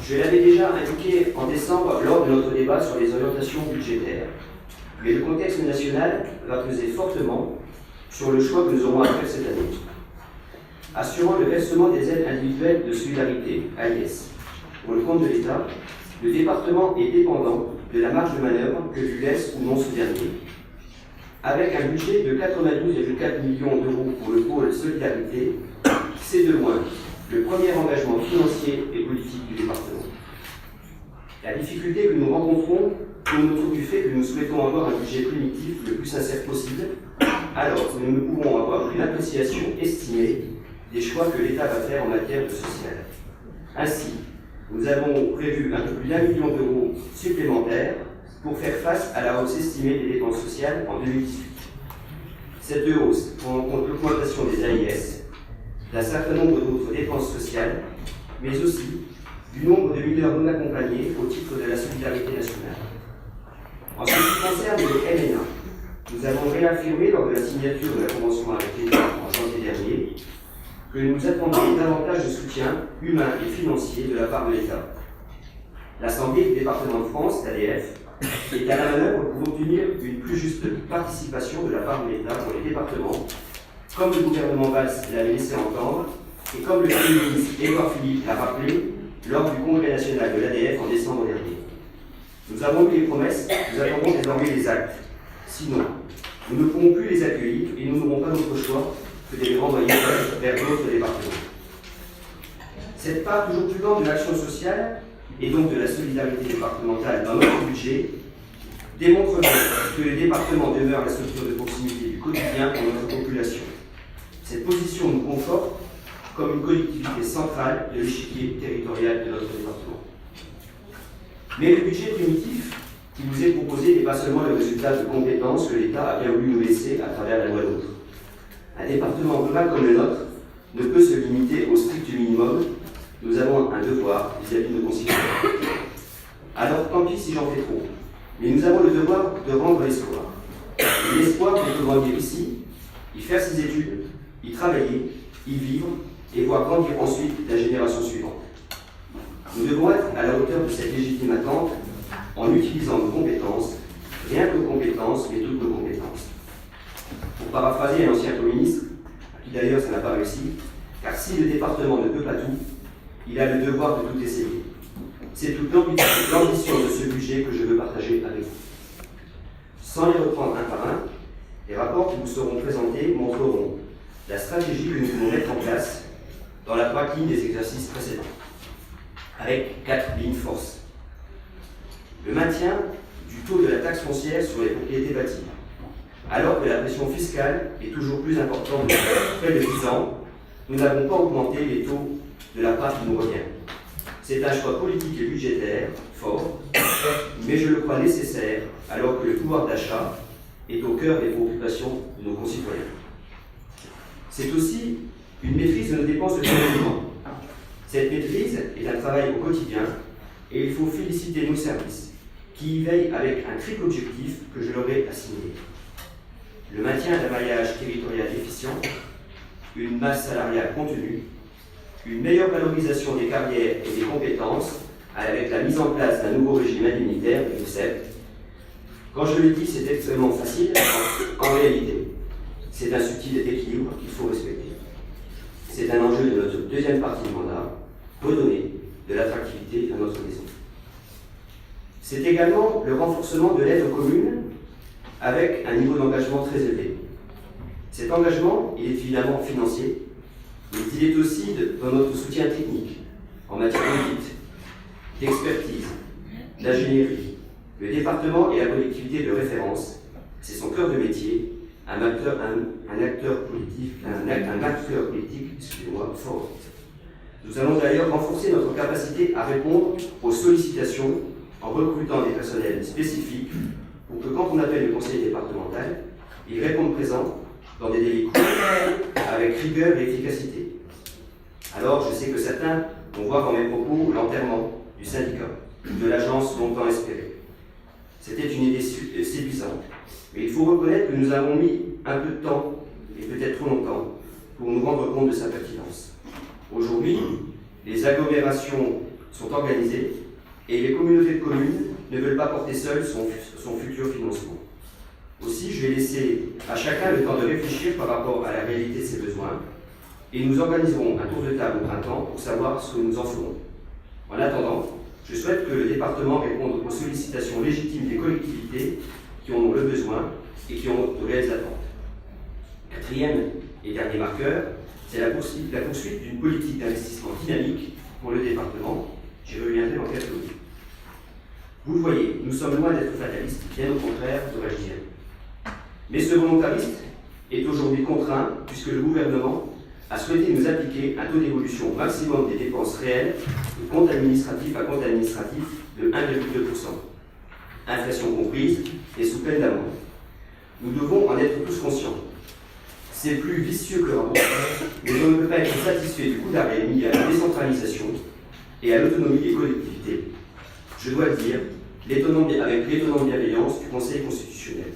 Je l'avais déjà indiqué en décembre lors de notre débat sur les orientations budgétaires, mais le contexte national va peser fortement sur le choix que nous aurons à faire cette année. Assurant le versement des aides individuelles de solidarité, AIS, pour le compte de l'État, le département est dépendant de la marge de manœuvre que lui laisse ou non ce dernier. Avec un budget de 92,4 millions d'euros pour le pôle solidarité, c'est de loin le premier engagement financier et politique du département. La difficulté que nous rencontrons tourne autour du fait que nous souhaitons avoir un budget primitif le plus sincère possible, alors que nous ne pouvons avoir une appréciation estimée des choix que l'État va faire en matière de social. Ainsi, nous avons prévu un peu plus d'1 million d'euros supplémentaires pour faire face à la hausse estimée des dépenses sociales en 2018. Cette hausse prend en compte l'augmentation des AIS, d'un certain nombre d'autres dépenses sociales, mais aussi du nombre de mineurs non accompagnés au titre de la solidarité nationale. En ce qui concerne le MNA, nous avons réaffirmé lors de la signature de la convention avec l'État en janvier dernier que nous attendions davantage de soutien humain et financier de la part de l'État. L'Assemblée du département de France, l'ADF, est à la manœuvre pour obtenir une plus juste participation de la part de l'État pour les départements, comme le gouvernement Valls l'avait laissé entendre, et comme le Premier ministre Édouard Philippe l'a rappelé lors du congrès national de l'ADF en décembre dernier. Nous avons eu les promesses, nous attendons désormais les actes. Sinon, nous ne pourrons plus les accueillir et nous n'aurons pas d'autre choix que de les renvoyer vers d'autres départements. Cette part toujours plus grande de l'action sociale et donc de la solidarité départementale dans notre budget démontre que le département demeure la structure de proximité du quotidien pour notre population. Cette position nous conforte comme une collectivité centrale de l'échiquier territorial de notre département. Mais le budget primitif qui nous est proposé n'est pas seulement le résultat de compétences que l'État a bien voulu nous laisser à travers la loi NOTRe. Un département rural comme le nôtre ne peut se limiter au strict minimum. Nous avons un devoir vis-à-vis de nos concitoyens. Alors tant pis si j'en fais trop, mais nous avons le devoir de rendre l'espoir. Et l'espoir qu'on peut grandir ici, y faire ses études, y travailler, y vivre et voir grandir ensuite la génération suivante. Nous devons être à la hauteur de cette légitime attente en utilisant nos compétences, rien que nos compétences, mais toutes nos compétences. Pour paraphraser un ancien Premier ministre, à qui d'ailleurs ça n'a pas réussi, car si le département ne peut pas tout, il a le devoir de tout essayer. C'est toute l'ambition de ce budget que je veux partager avec vous. Sans les reprendre un par un, les rapports qui vous seront présentés montreront la stratégie que nous pouvons mettre en place dans la droite ligne des exercices précédents, avec 4 lignes forces. Le maintien du taux de la taxe foncière sur les propriétés bâties, alors que la pression fiscale est toujours plus importante depuis près de 10 ans, nous n'avons pas augmenté les taux de la part qui nous revient. C'est un choix politique et budgétaire fort, mais je le crois nécessaire alors que le pouvoir d'achat est au cœur des préoccupations de nos concitoyens. C'est aussi une maîtrise de nos dépenses de fonctionnement. Cette maîtrise est un travail au quotidien et il faut féliciter nos services qui y veillent avec un triple objectif que je leur ai assigné. Le maintien d'un maillage territorial efficient, une masse salariale contenue, une meilleure valorisation des carrières et des compétences avec la mise en place d'un nouveau régime indemnitaire, le RICEP. Quand je le dis, c'est extrêmement facile. En réalité, c'est un subtil équilibre qu'il faut respecter. C'est un enjeu de notre deuxième partie du mandat, redonner de l'attractivité à notre maison. C'est également le renforcement de l'aide aux communes avec un niveau d'engagement très élevé. Cet engagement, il est évidemment financier, mais il est aussi dans notre soutien technique, en matière d'audit, d'expertise, d'ingénierie. Le département est la collectivité de référence, c'est son cœur de métier, un acteur politique fort. Nous allons d'ailleurs renforcer notre capacité à répondre aux sollicitations en recrutant des personnels spécifiques pour que quand on appelle le conseil départemental, ils répondent présents dans des délais courts, avec rigueur et efficacité. Alors, je sais que certains vont voir dans mes propos l'enterrement du syndicat, de l'agence longtemps espérée. C'était une idée séduisante, mais il faut reconnaître que nous avons mis un peu de temps, et peut-être trop longtemps, pour nous rendre compte de sa pertinence. Aujourd'hui, les agglomérations sont organisées et les communautés de communes ne veulent pas porter seules son futur financement. Aussi, je vais laisser à chacun le temps de réfléchir par rapport à la réalité de ses besoins et nous organiserons un tour de table au printemps pour savoir ce que nous en ferons. En attendant, je souhaite que le département réponde aux sollicitations légitimes des collectivités qui en ont le besoin et qui ont de réelles attentes. Quatrième et dernier marqueur, c'est la poursuite d'une politique d'investissement dynamique pour le département. J'y reviendrai dans quelques minutes. Vous le voyez, nous sommes loin d'être fatalistes, bien au contraire, devrais-je dire. Mais ce volontarisme est aujourd'hui contraint puisque le gouvernement a souhaité nous appliquer un taux d'évolution maximum des dépenses réelles de compte administratif à compte administratif de 1,2%, inflation comprise et sous peine d'amende. Nous devons en être tous conscients. C'est plus vicieux que le rapport, mais on ne peut pas être satisfait du coup d'arrêt mis à la décentralisation et à l'autonomie des collectivités. Je dois le dire, avec l'étonnante bienveillance du Conseil constitutionnel.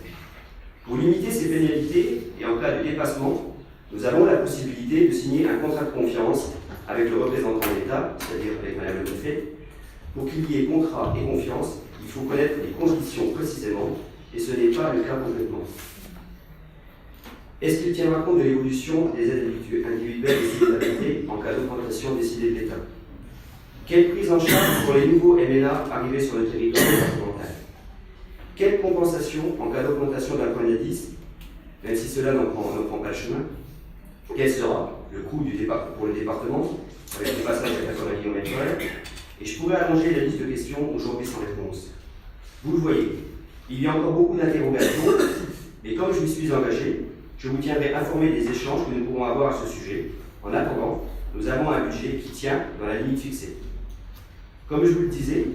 Pour limiter ces pénalités et en cas de dépassement, nous avons la possibilité de signer un contrat de confiance avec le représentant de l'État, c'est-à-dire avec Mme Le Préfet. Pour qu'il y ait contrat et confiance, il faut connaître les conditions précisément, et ce n'est pas le cas complètement. Est-ce qu'il tiendra compte de l'évolution des aides individuelles et solidarités en cas d'augmentation décidée de l'État? Quelle prise en charge pour les nouveaux MNA arrivés sur le territoire départemental? Quelle compensation en cas d'augmentation d'un point d'indice, même si cela n'en prend pas le chemin? Quel sera le coût pour le département, avec le passage à 80 km/h? Et je pourrais allonger la liste de questions aujourd'hui sans réponse. Vous le voyez, il y a encore beaucoup d'interrogations, mais comme je m'y suis engagé, je vous tiendrai informé des échanges que nous pourrons avoir à ce sujet. En attendant, nous avons un budget qui tient dans la limite fixée. Comme je vous le disais,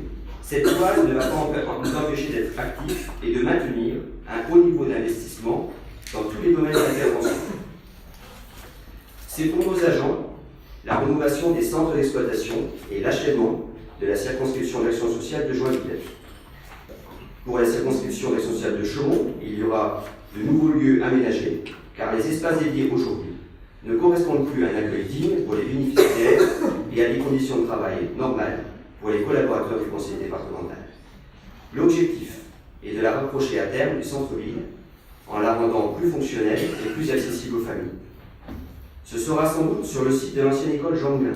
cette loi ne va pas nous empêcher d'être actifs et de maintenir un haut niveau d'investissement dans tous les domaines d'intervention. C'est pour nos agents la rénovation des centres d'exploitation et l'achèvement de la circonscription d'action sociale de Joinville. Pour la circonscription d'action sociale de Chaumont, il y aura de nouveaux lieux aménagés, car les espaces dédiés aujourd'hui ne correspondent plus à un accueil digne pour les bénéficiaires et à des conditions de travail normales pour les collaborateurs du conseil départemental. L'objectif est de la rapprocher à terme du centre-ville en la rendant plus fonctionnelle et plus accessible aux familles. Ce sera sans doute sur le site de l'ancienne école Jean Moulin,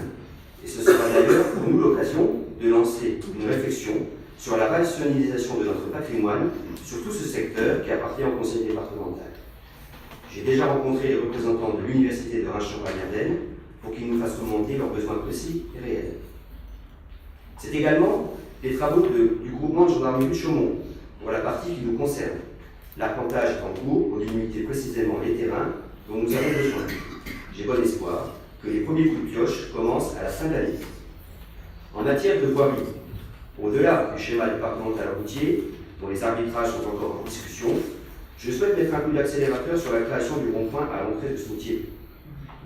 et ce sera d'ailleurs pour nous l'occasion de lancer une réflexion sur la rationalisation de notre patrimoine sur tout ce secteur qui appartient au conseil départemental. J'ai déjà rencontré les représentants de l'université de Reims-Champagne-Ardenne pour qu'ils nous fassent remonter leurs besoins précis et réels. C'est également les travaux du groupement de gendarmerie de Chaumont pour la partie qui nous concerne. L'arpentage est en cours pour délimiter précisément les terrains dont nous avons besoin. J'ai bon espoir que les premiers coups de pioche commencent à la fin de l'année. En matière de voirie, au-delà du schéma départemental routier, dont les arbitrages sont encore en discussion, je souhaite mettre un coup d'accélérateur sur la création du rond-point à l'entrée de ce routier.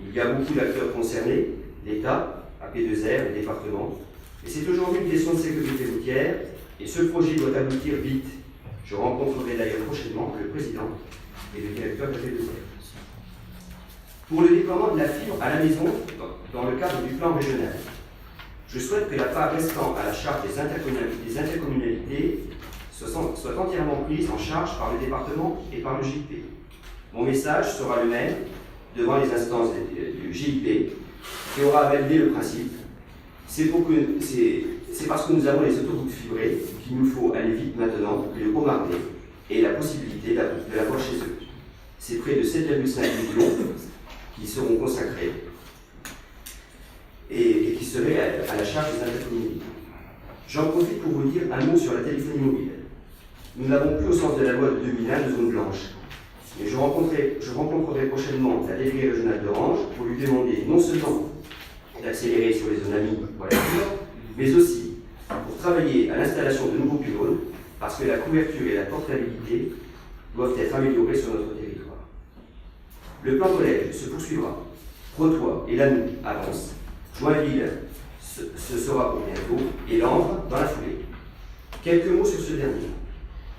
Il y a beaucoup d'acteurs concernés, l'État, AP2R, le département, et c'est aujourd'hui une question de sécurité routière, et ce projet doit aboutir vite. Je rencontrerai d'ailleurs prochainement le président et le directeur de AP2R. Pour le déploiement de la fibre à la maison, dans le cadre du plan régional, je souhaite que la part restant à la charge des intercommunalités soit entièrement prise en charge par le département et par le GIP. Mon message sera le même devant les instances du GIP qui aura validé le principe. C'est parce que nous avons les autoroutes fibrées qu'il nous faut aller vite maintenant, le bombarder et la possibilité de l'avoir chez eux. C'est près de 7,5 millions qui seront consacrés et qui seraient à la charge des intercommunalités. J'en profite pour vous dire un mot sur la téléphonie mobile. Nous n'avons plus au sens de la loi de 2001 de zone blanche. Mais je rencontrerai prochainement la déléguée régionale d'Orange pour lui demander non seulement d'accélérer sur les zones amies pour la fibre, mais aussi pour travailler à l'installation de nouveaux pylônes, parce que la couverture et la portabilité doivent être améliorées sur notre territoire. Le plan collège se poursuivra. Protois et Lannou avancent. Joinville, ce sera pour bientôt, et Langres dans la foulée. Quelques mots sur ce dernier.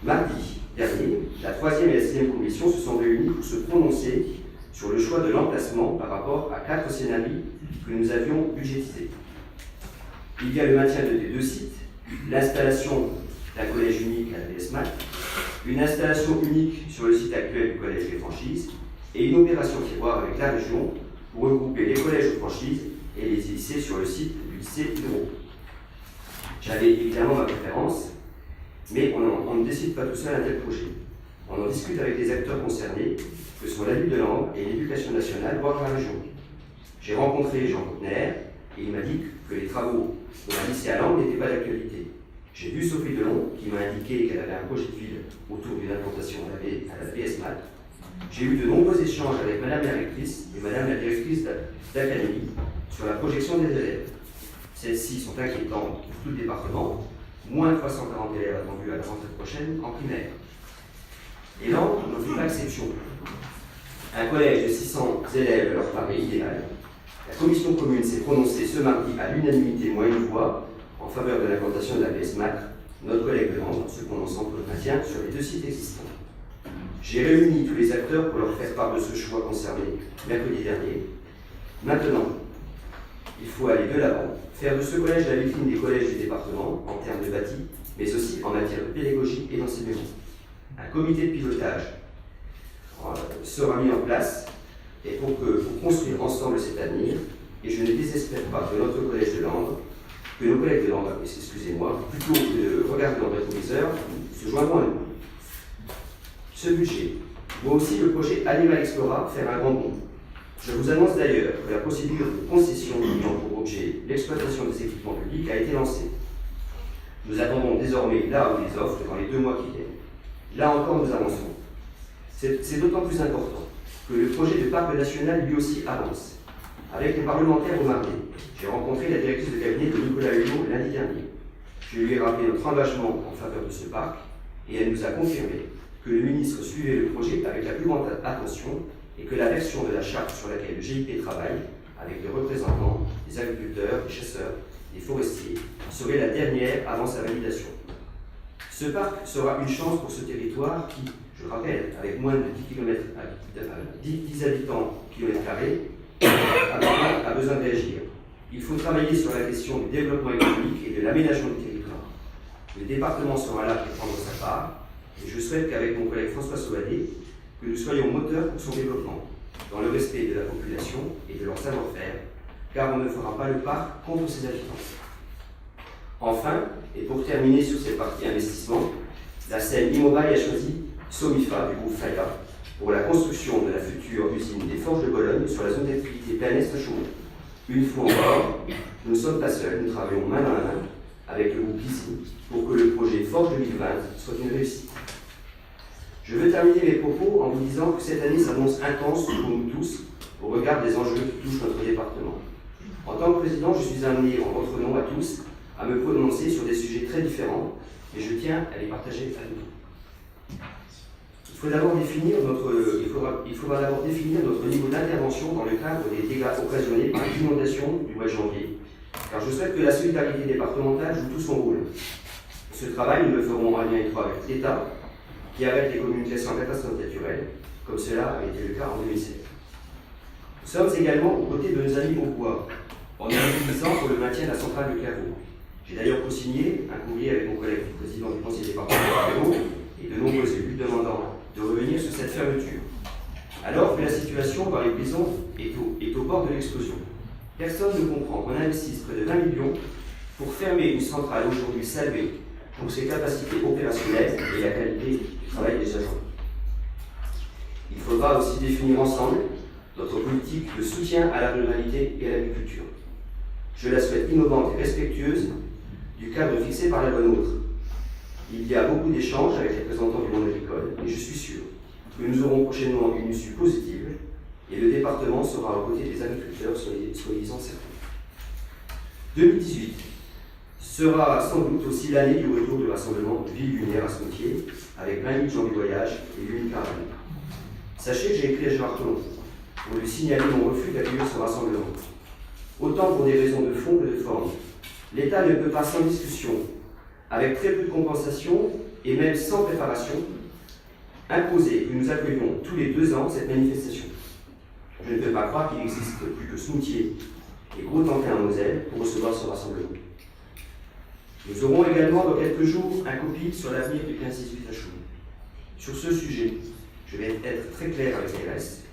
Mardi dernier, la 3e et la 6e commission se sont réunies pour se prononcer sur le choix de l'emplacement par rapport à 4 scénarios que nous avions budgétisés. Il y a le maintien des deux sites, l'installation d'un collège unique à la PSMAT, une installation unique sur le site actuel du collège des franchises et une opération tiroir avec la région pour regrouper les collèges de franchises et les lycées sur le site du lycée Hydro. J'avais évidemment ma préférence, mais on ne décide pas tout seul un tel projet. On en discute avec les acteurs concernés, que sont la Ville de Langres et l'Éducation nationale, voire la région. J'ai rencontré Jean Coutner et il m'a dit que les travaux de la lycée à Langres n'étaient pas d'actualité. J'ai vu Sophie Delon qui m'a indiqué qu'elle avait un projet de ville autour d'une implantation à la PSMAT. J'ai eu de nombreux échanges avec Madame la rectrice et Madame la directrice d'académie sur la projection des élèves. Celles-ci sont inquiétantes pour tout le département, moins de 340 élèves attendus à la rentrée prochaine en primaire. Et Langres n'en fait pas exception. Un collège de 600 élèves leur paraît idéal. La commission commune s'est prononcée ce mardi à l'unanimité moins une voix en faveur de l'implantation de la PSMAT, notre collègue de Langres se prononçant pour le maintien sur les deux sites existants. J'ai réuni tous les acteurs pour leur faire part de ce choix concerné mercredi dernier. Maintenant, il faut aller de l'avant, faire de ce collège la vitrine des collèges du département en termes de bâti, mais aussi en matière de pédagogie et d'enseignement. Un comité de pilotage sera mis en place et pour construire ensemble cet avenir, et je ne désespère pas que notre collège de Langres, que nos collègues de Langres, excusez-moi, plutôt que de regarder dans le rétroviseur, se joindront à nous. Ce budget voit aussi le projet Animal Explora faire un grand bond. Je vous annonce d'ailleurs que la procédure de concession ayant pour objet l'exploitation des équipements publics a été lancée. Nous attendons désormais là où les offres dans les 2 mois qui viennent. Là encore, nous avançons. C'est d'autant plus important que le projet de parc national lui aussi avance. Avec les parlementaires au mardi, j'ai rencontré la directrice de cabinet de Nicolas Hulot lundi dernier. Je lui ai rappelé notre engagement en faveur de ce parc et elle nous a confirmé que le ministre suivait le projet avec la plus grande attention et que la version de la charte sur laquelle le GIP travaille, avec les représentants des agriculteurs, des chasseurs, des forestiers, serait la dernière avant sa validation. Ce parc sera une chance pour ce territoire qui, je rappelle, avec moins de 10 habitants kilomètres carrés, a besoin de réagir. Il faut travailler sur la question du développement économique et de l'aménagement du territoire. Le département sera là pour prendre sa part, et je souhaite qu'avec mon collègue François Sauvadet, que nous soyons moteurs pour son développement, dans le respect de la population et de leur savoir-faire, car on ne fera pas le parc contre ses habitants. Enfin, et pour terminer sur cette partie investissement, la scène Immobilier a choisi Somifa du groupe Faya pour la construction de la future usine des Forges de Bologne sur la zone d'activité plein est à Chaumont. Une fois encore, nous ne sommes pas seuls, nous travaillons main dans la main avec le groupe ISI pour que le projet Forge 2020 soit une réussite. Je veux terminer mes propos en vous disant que cette année s'annonce intense pour nous tous au regard des enjeux qui touchent notre département. En tant que président, je suis amené en votre nom à tous à me prononcer sur des sujets très différents et je tiens à les partager avec vous. Il faudra d'abord définir notre niveau d'intervention dans le cadre des dégâts occasionnés par les inondations du mois de janvier, car je souhaite que la solidarité départementale joue tout son rôle. Ce travail, nous le ferons en lien étroit avec l'État, qui arrête les communications en catastrophe naturelle, comme cela a été le cas en 2007. Nous sommes également aux côtés de nos amis au bois, en mobilisant pour le maintien de la centrale de Clairvaux. J'ai d'ailleurs co-signé un courrier avec mon collègue président du conseil départemental et de nombreux élus demandant de revenir sur cette fermeture. Alors que la situation dans les prisons est au bord de l'explosion. Personne ne comprend qu'on investisse près de 20 millions pour fermer une centrale aujourd'hui saluée pour ses capacités opérationnelles et la qualité du travail des agents. Il faudra aussi définir ensemble notre politique de soutien à la ruralité et à l'agriculture. Je la souhaite innovante et respectueuse du cadre fixé par la loi NOTRe. Il y a beaucoup d'échanges avec les représentants du monde agricole et je suis sûr que nous aurons prochainement une issue positive et le département sera aux côtés des agriculteurs, soyez-en certains. 2018 sera sans doute aussi l'année du retour du rassemblement Ville Lumière à Smontier avec 20 000 gens du voyage et une caravane. Sachez que j'ai écrit à Gérard Collomb pour lui signaler mon refus d'accueillir ce rassemblement. Autant pour des raisons de fond que de forme. L'État ne peut pas sans discussion, avec très peu de compensation et même sans préparation, imposer que nous accueillions tous les 2 ans cette manifestation. Je ne peux pas croire qu'il existe plus que Smoutier et Gros-Tantin en Moselle pour recevoir ce rassemblement. Nous aurons également dans quelques jours un copie sur l'avenir du 15-18 à Choum. Sur ce sujet, je vais être très clair avec les restes.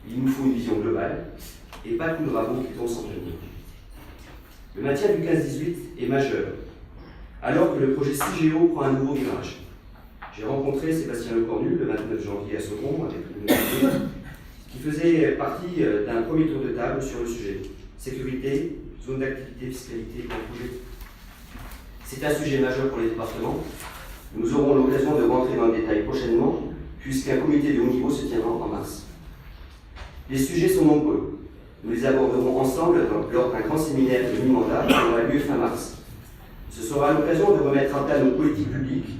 Il nous faut une vision globale et pas de coup de rabot qui tombe sans tenir. Le maintien du 15-18 est majeur, alors que le projet CIGEO prend un nouveau virage. J'ai rencontré Sébastien Lecornu le 29 janvier à Sodron avec le ministre, qui faisait partie d'un premier tour de table sur le sujet. Sécurité, zone d'activité, fiscalité, projet. C'est un sujet majeur pour les départements. Nous aurons l'occasion de rentrer dans le détail prochainement, puisqu'un comité de haut niveau se tiendra en mars. Les sujets sont nombreux. Nous les aborderons ensemble lors d'un grand séminaire de mi-mandat qui aura lieu fin mars. Ce sera l'occasion de remettre à plat nos politiques publiques,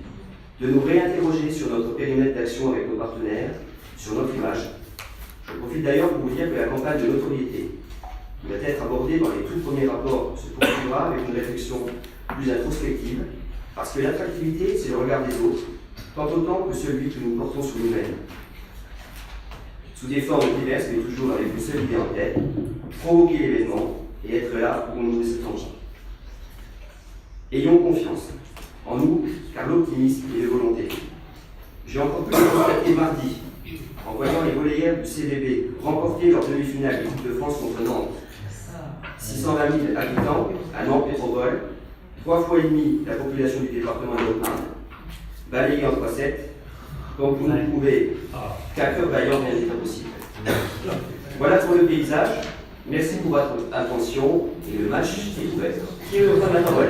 de nous réinterroger sur notre périmètre d'action avec nos partenaires, sur notre image. Je profite d'ailleurs pour vous dire que la campagne de notoriété, qui va être abordée dans les tout premiers rapports, se poursuivra avec une réflexion plus introspective, parce que l'attractivité, c'est le regard des autres, tant autant que celui que nous portons sur nous-mêmes. Sous des formes diverses, mais toujours avec une seule idée en tête, provoquer l'événement et être là pour nous cet engin. Ayons confiance en nous, car l'optimisme est de volonté. J'ai encore pu le constater mardi, en voyant les volleyeurs du CVB remporter leur demi-finale de Coupe de France contre Nantes. 620 000 habitants à Nantes Métropole, 3 fois et demi la population du département de Haute-Marne, balayée en 3-7, donc vous nous prouvez qu'à cœur vaillant, rien n'est impossible. Voilà pour le paysage. Merci pour votre attention et le match est ouvert. Qui veut prendre la parole ?